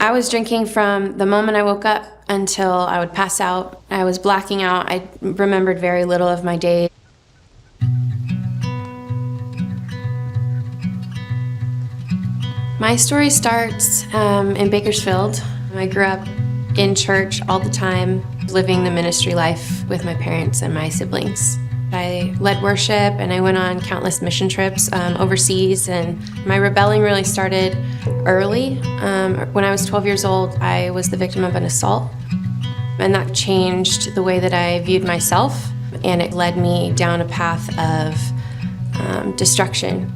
I was drinking from the moment I woke up until I would pass out. I was blacking out. I remembered very little of my day. My story starts in Bakersfield. I grew up in church all the time, living the ministry life with my parents and my siblings. I led worship and I went on countless mission trips overseas, and my rebelling really started early. When I was 12 years old, I was the victim of an assault, and that changed the way that I viewed myself, and it led me down a path of destruction.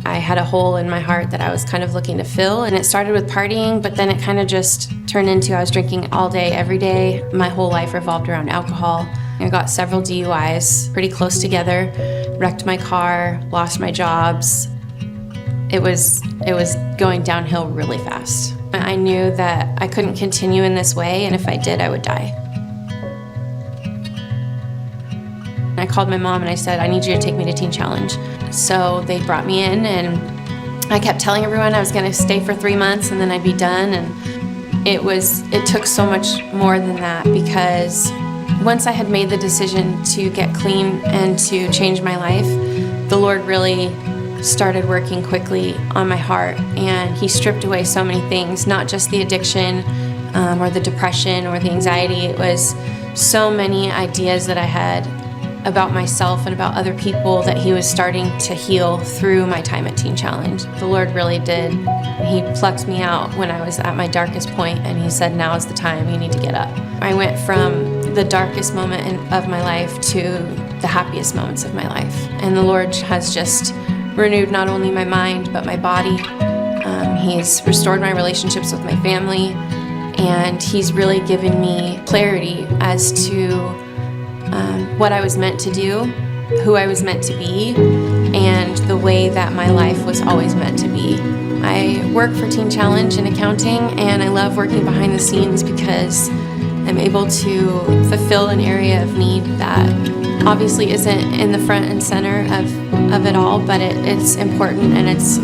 I had a hole in my heart that I was kind of looking to fill, and it started with partying, but then it kind of just turned into I was drinking all day, every day. My whole life revolved around alcohol. I got several DUIs pretty close together, wrecked my car, lost my jobs. It was going downhill really fast. I knew that I couldn't continue in this way, and if I did, I would die. I called my mom and I said, I need you to take me to Teen Challenge. So they brought me in, and I kept telling everyone I was gonna stay for 3 months and then I'd be done. And it took so much more than that, because once I had made the decision to get clean and to change my life, the Lord really started working quickly on my heart, and He stripped away so many things, not just the addiction or the depression or the anxiety. It was so many ideas that I had about myself and about other people that He was starting to heal through my time at Teen Challenge. The Lord really did. He plucked me out when I was at my darkest point, and He said, now is the time, you need to get up. I went from the darkest moment of my life to the happiest moments of my life. And the Lord has just renewed not only my mind, but my body. He's restored my relationships with my family, and He's really given me clarity as to what I was meant to do, who I was meant to be, and the way that my life was always meant to be. I work for Teen Challenge in accounting, and I love working behind the scenes because I'm able to fulfill an area of need that obviously isn't in the front and center of it all, but it's important, and it's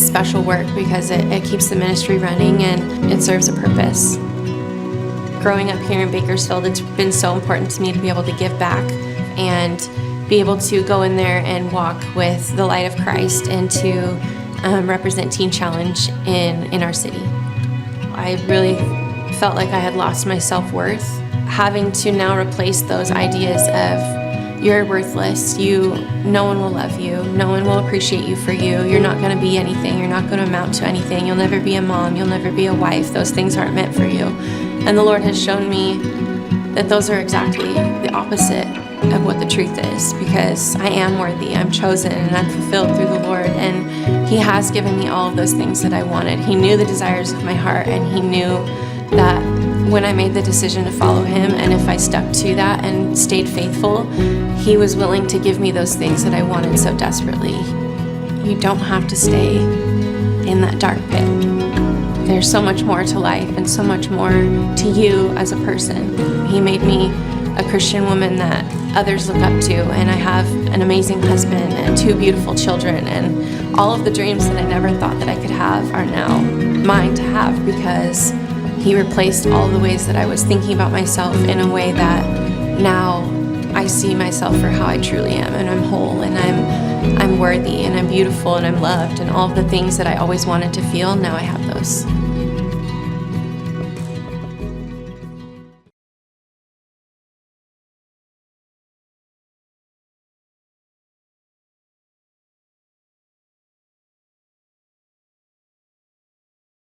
special work because it keeps the ministry running and it serves a purpose. Growing up here in Bakersfield, it's been so important to me to be able to give back and be able to go in there and walk with the light of Christ and to represent Teen Challenge in our city. I really felt like I had lost my self-worth, having to now replace those ideas of you're worthless, no one will love you, no one will appreciate you for you, you're not going to be anything, you're not going to amount to anything, you'll never be a mom, you'll never be a wife, those things aren't meant for you. And the Lord has shown me that those are exactly the opposite of what the truth is, because I am worthy, I'm chosen, and I'm fulfilled through the Lord, and He has given me all of those things that I wanted. He knew the desires of my heart, and He knew that when I made the decision to follow Him, and if I stuck to that and stayed faithful, He was willing to give me those things that I wanted so desperately. You don't have to stay in that dark pit. There's so much more to life and so much more to you as a person. He made me a Christian woman that others look up to, and I have an amazing husband and 2 beautiful children, and all of the dreams that I never thought that I could have are now mine to have, because He replaced all the ways that I was thinking about myself in a way that now I see myself for how I truly am, and I'm whole, and I'm worthy, and I'm beautiful, and I'm loved, and all of the things that I always wanted to feel, now I have those.